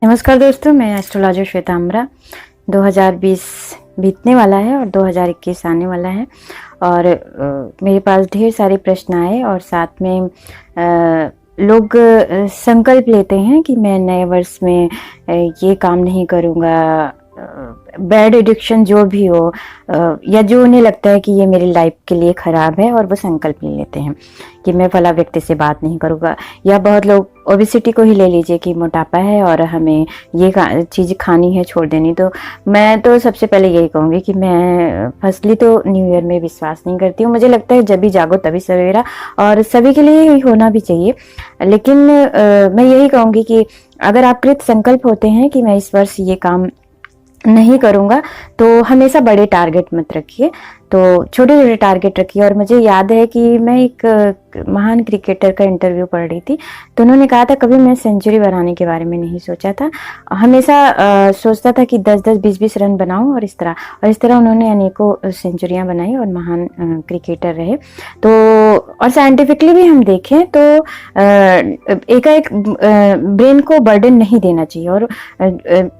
नमस्कार दोस्तों, मैं एस्ट्रोलॉजर श्वेताम्बरा। 2020 बीतने वाला है और 2021 आने वाला है और मेरे पास ढेर सारे प्रश्न आए और साथ में लोग संकल्प लेते हैं कि मैं नए वर्ष में ये काम नहीं करूँगा। बैड एडिक्शन जो भी हो या जो उन्हें लगता है कि ये मेरी लाइफ के लिए ख़राब है और वो संकल्प ले लेते हैं कि मैं फला व्यक्ति से बात नहीं करूँगा। या बहुत लोग ओबेसिटी को ही ले लीजिए कि मोटापा है और हमें ये चीज़ खानी है, छोड़ देनी। तो मैं तो सबसे पहले यही कहूँगी कि मैं फर्स्टली तो न्यू ईयर में विश्वास नहीं करती हूँ। मुझे लगता है जब भी जागो तभी सवेरा, और सभी के लिए ही होना भी चाहिए। लेकिन मैं यही कहूँगी कि अगर आप कृत संकल्प होते हैं कि मैं इस वर्ष ये काम नहीं करूँगा, तो हमेशा बड़े टारगेट मत रखिए, तो छोटे छोटे टारगेट रखिए। और मुझे याद है कि मैं एक महान क्रिकेटर का इंटरव्यू पढ़ रही थी, तो उन्होंने कहा था कभी मैं सेंचुरी बनाने के बारे में नहीं सोचा था, हमेशा सोचता था कि 10-10, 20-20 रन बनाऊं और इस तरह उन्होंने अनेकों सेंचुरियां बनाई और महान क्रिकेटर रहे। तो और साइंटिफिकली भी हम देखें तो एकाएक ब्रेन को बर्डन नहीं देना चाहिए, और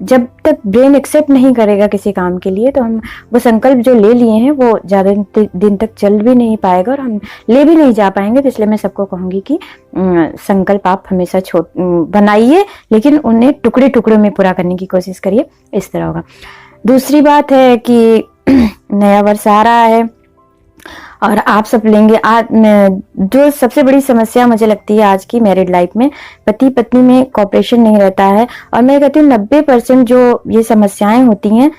जब तक ब्रेन एक्सेप्ट नहीं करेगा किसी काम के लिए, तो हम वो संकल्प जो ले लिए हैं वो ज़्यादा दिन तक चल भी नहीं पाएगा और हम ले भी नहीं जा पाएंगे। तो इसलिए मैं सबको कहूँगी कि संकल्प आप हमेशा बनाइए, लेकिन उन्हें टुकड़े टुकड़ों में पूरा करने की कोशिश करिए, इस तरह होगा। दूसरी बात है कि नया वर्ष आ रहा है और आप सब लेंगे आज। जो सबसे बड़ी समस्या मुझे लगती है आज की मैरिड लाइफ में, पति पत्नी में कोऑपरेशन नहीं रहता है। और मैं कहती हूँ 90% जो ये समस्याएं होती हैं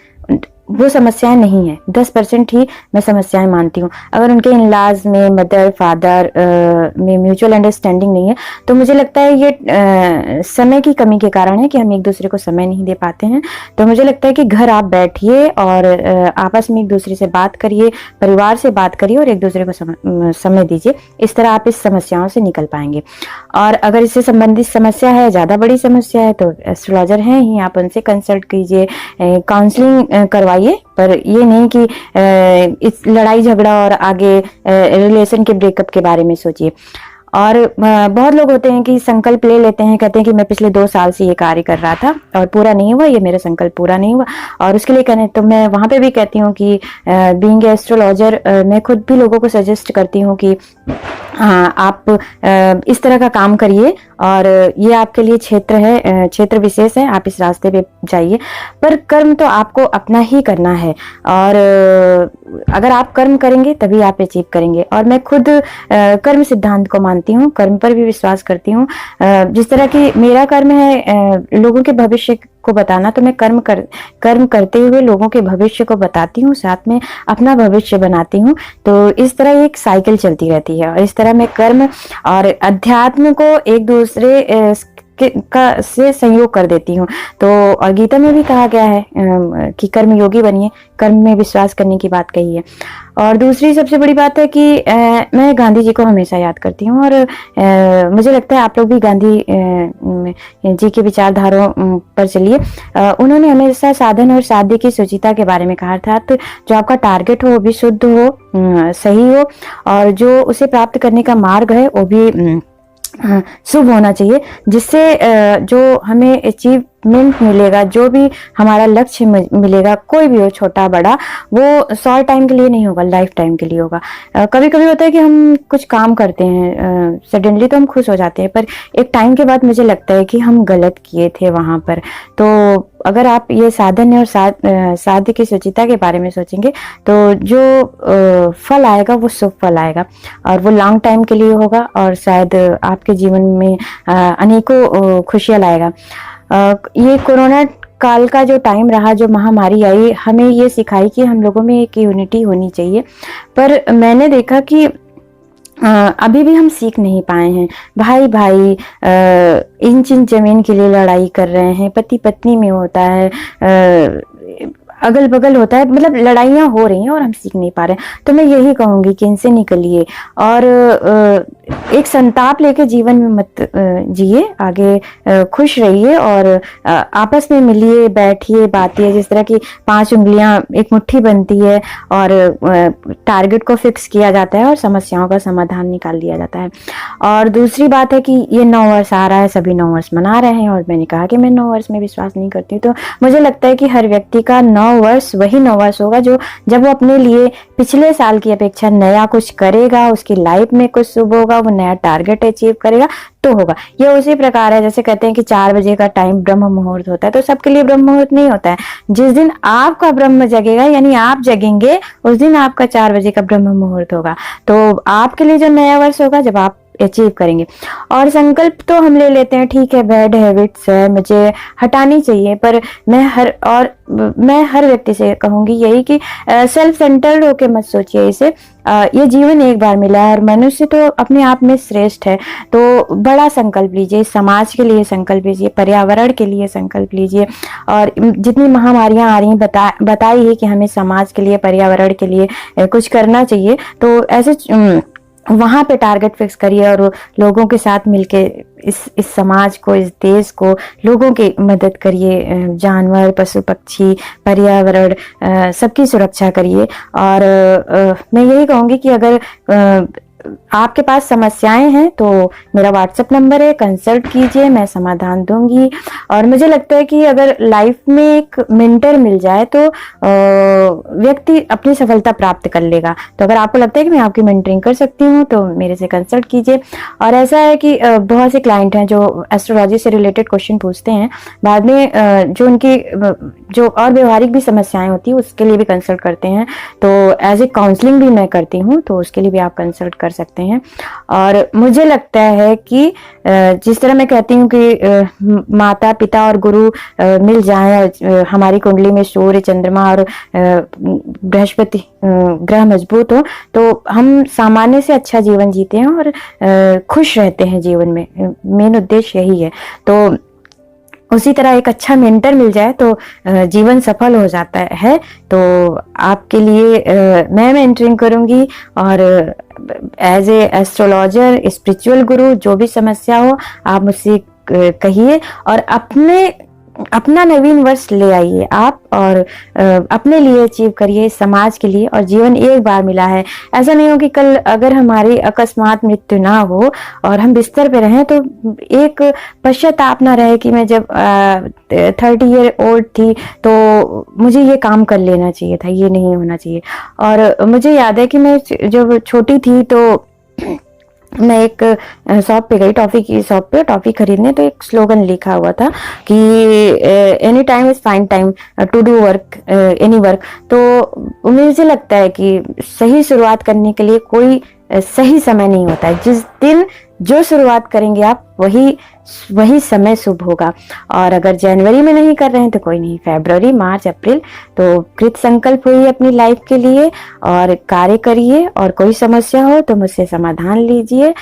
वो समस्याएं नहीं है, 10% ही मैं समस्याएं मानती हूँ। अगर उनके इनलाज में, मदर फादर में म्यूचुअल अंडरस्टैंडिंग नहीं है, तो मुझे लगता है ये समय की कमी के कारण है कि हम एक दूसरे को समय नहीं दे पाते हैं। तो मुझे लगता है कि घर आप बैठिए और आपस में एक दूसरे से बात करिए, परिवार से बात करिए और एक दूसरे को समय दीजिए। इस तरह आप इस समस्याओं से निकल पाएंगे। और अगर इससे संबंधित समस्या है, ज़्यादा बड़ी समस्या है, तो एस्ट्रोलॉजर हैं ही, आप उनसे कंसल्ट कीजिए, काउंसलिंग करवाइए। पर ये नहीं कि इस लड़ाई झगड़ा और आगे रिलेशन के ब्रेकअप के बारे में सोचिए। और बहुत लोग होते हैं कि संकल्प ले लेते हैं, कहते हैं कि मैं पिछले 2 साल से ये कार्य कर रहा था और पूरा नहीं हुआ, ये मेरा संकल्प पूरा नहीं हुआ। और उसके लिए कहने तो मैं वहाँ पे भी कहती हूँ कि बीइंग एस्ट्रोलॉजर मैं खुद भी लोगों को सजेस्ट करती हूँ कि आप इस तरह का काम करिए और ये आपके लिए क्षेत्र है, क्षेत्र विशेष है, आप इस रास्ते पे जाइए। पर कर्म तो आपको अपना ही करना है, और अगर आप कर्म करेंगे तभी आप अचीव करेंगे। और मैं खुद कर्म सिद्धांत को मानती हूँ, कर्म पर भी विश्वास करती हूँ। जिस तरह की मेरा कर्म है लोगों के भविष्य को बताना, तो मैं कर्म करते हुए लोगों के भविष्य को बताती हूँ, साथ में अपना भविष्य बनाती हूँ। तो इस तरह एक साइकिल चलती रहती है, और इस तरह मैं कर्म और अध्यात्म को एक दूसरे से संयोग कर देती हूँ। तो और गीता में भी कहा गया है कि कर्म योगी बनिए, कर्म में विश्वास करने की बात कही है। और दूसरी सबसे बड़ी बात है कि मैं गांधी जी को हमेशा याद करती हूँ, और मुझे लगता है आप लोग भी गांधी जी के विचारधाराओं पर चलिए। उन्होंने हमेशा साधन और साध्य की सुचिता के बारे में कहा था। तो जो आपका टारगेट हो वो भी शुद्ध हो, सही हो, और जो उसे प्राप्त करने का मार्ग है वो भी शुभ होना चाहिए, जिससे जो हमें अचीवमेंट मिलेगा, जो भी हमारा लक्ष्य मिलेगा, कोई भी हो, छोटा बड़ा, वो शॉर्ट टाइम के लिए नहीं होगा, लाइफ टाइम के लिए होगा। कभी कभी होता है कि हम कुछ काम करते हैं सडनली तो हम खुश हो जाते हैं, पर एक टाइम के बाद मुझे लगता है कि हम गलत किए थे वहां पर। तो अगर आप ये साधन और साध्य की सुचिता के बारे में सोचेंगे, तो जो फल आएगा वो शुभ फल आएगा, और वो लॉन्ग टाइम के लिए होगा, और शायद आपके जीवन में अनेकों खुशियां लाएगा। ये कोरोना काल का जो टाइम रहा, जो महामारी आई, हमें ये सिखाई कि हम लोगों में एक यूनिटी होनी चाहिए। पर मैंने देखा कि अभी भी हम सीख नहीं पाए हैं। भाई भाई इंच इंच जमीन के लिए लड़ाई कर रहे हैं, पति पत्नी में होता है, अगल बगल होता है, मतलब लड़ाइयाँ हो रही हैं और हम सीख नहीं पा रहे हैं। तो मैं यही कहूँगी कि इनसे निकलिए। और एक संताप लेके जीवन में मत जिए, आगे खुश रहिए और आपस में मिलिए, बैठिए, बातिए। जिस तरह की 5 उंगलियां एक मुट्ठी बनती है और टारगेट को फिक्स किया जाता है और समस्याओं का समाधान निकाल दिया जाता है। और दूसरी बात है कि ये 9 वर्ष आ रहा है, सभी 9 वर्ष मना रहे हैं और मैंने कहा कि मैं 9 वर्ष में विश्वास नहीं करती। तो मुझे लगता है कि हर व्यक्ति का 9 वर्ष वही 9 वर्ष होगा जो जब वो अपने लिए पिछले साल की अपेक्षा नया कुछ करेगा, उसकी लाइफ में कुछ शुभ होगा, वो नया टारगेट अचीव करेगा तो होगा। ये उसी प्रकार है जैसे कहते हैं कि 4 बजे का टाइम ब्रह्म मुहूर्त होता है, तो सबके लिए ब्रह्म मुहूर्त नहीं होता है। जिस दिन आपका ब्रह्म जगेगा यानी आप जगेंगे, उस दिन आपका 4 बजे का ब्रह्म मुहूर्त होगा। तो आपके लिए जो नया वर्ष होगा जब आप अचीव करेंगे। और संकल्प तो हम ले लेते हैं, ठीक है, बैड हैबिट्स है, मुझे हटानी चाहिए, पर मैं हर व्यक्ति से कहूंगी यही कि सेल्फ सेंटर्ड होके मत सोचिए इसे। ये जीवन एक बार मिला है और मनुष्य तो अपने आप में श्रेष्ठ है। तो बड़ा संकल्प लीजिए, समाज के लिए संकल्प लीजिए, पर्यावरण के लिए संकल्प लीजिए। और जितनी महामारियां आ रही हैं बताई है कि हमें समाज के लिए, पर्यावरण के लिए कुछ करना चाहिए। तो ऐसे वहां पे टारगेट फिक्स करिए और लोगों के साथ मिलके इस समाज को, इस देश को, लोगों की मदद करिए। जानवर, पशु पक्षी, पर्यावरण, सबकी सुरक्षा करिए। और मैं यही कहूंगी कि अगर आपके पास समस्याएं हैं तो मेरा व्हाट्सएप नंबर है, कंसल्ट कीजिए, मैं समाधान दूंगी। और मुझे लगता है कि अगर लाइफ में एक मेंटर मिल जाए तो व्यक्ति अपनी सफलता प्राप्त कर लेगा। तो अगर आपको लगता है कि मैं आपकी मेंटरिंग कर सकती हूँ तो मेरे से कंसल्ट कीजिए। और ऐसा है कि बहुत से क्लाइंट हैं जो एस्ट्रोलॉजी से रिलेटेड क्वेश्चन पूछते हैं, बाद में जो उनकी जो और व्यवहारिक भी समस्याएं होती है उसके लिए भी कंसल्ट करते हैं। तो एज ए काउंसलिंग भी मैं करती हूँ, तो उसके लिए भी आप कंसल्ट कर सकते हैं। और मुझे लगता है कि जिस तरह मैं कहती हूँ कि माता पिता और गुरु मिल जाएं और हमारी कुंडली में सूर्य, चंद्रमा और बृहस्पति ग्रह मजबूत हो तो हम सामान्य से अच्छा जीवन जीते हैं और खुश रहते हैं जीवन में। मेन उद्देश्य यही है। तो उसी तरह एक अच्छा मेंटर मिल जाए तो जीवन सफल हो जाता है। तो आपके लिए मैं मेंटरिंग करूंगी और एज ए एस्ट्रोलॉजर, स्पिरिचुअल गुरु, जो भी समस्या हो आप मुझसे कहिए और अपना नवीन वर्ष ले आइए आप और अपने लिए अचीव करिए, समाज के लिए। और जीवन एक बार मिला है, ऐसा नहीं हो कि कल अगर हमारी अकस्मात मृत्यु ना हो और हम बिस्तर पे रहें तो एक पश्चाताप ना रहे कि मैं जब 30 ईयर ओल्ड थी तो मुझे ये काम कर लेना चाहिए था, ये नहीं होना चाहिए। और मुझे याद है कि मैं जब छोटी थी तो मैं एक शॉप पे गई, टॉफी की शॉप पे टॉफी खरीदने, तो एक स्लोगन लिखा हुआ था कि any time is fine time to do work, any work. तो मुझे लगता है कि सही शुरुआत करने के लिए कोई सही समय नहीं होता है। जिस दिन जो शुरुआत करेंगे आप वही समय शुभ होगा। और अगर जनवरी में नहीं कर रहे हैं तो कोई नहीं, फरवरी, मार्च, अप्रैल तो कृत संकल्प हुई अपनी लाइफ के लिए और कार्य करिए। और कोई समस्या हो तो मुझसे समाधान लीजिए।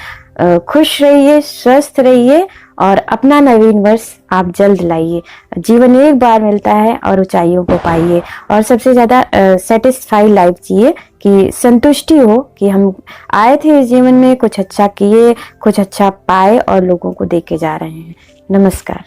खुश रहिए, स्वस्थ रहिए और अपना नवीन वर्ष आप जल्द लाइए। जीवन एक बार मिलता है और ऊंचाइयों को पाइए और सबसे ज्यादा सेटिस्फाई लाइफ जिए कि संतुष्टि हो कि हम आए थे इस जीवन में, कुछ अच्छा किए, कुछ अच्छा पाए और लोगों को दे के जा रहे हैं। नमस्कार।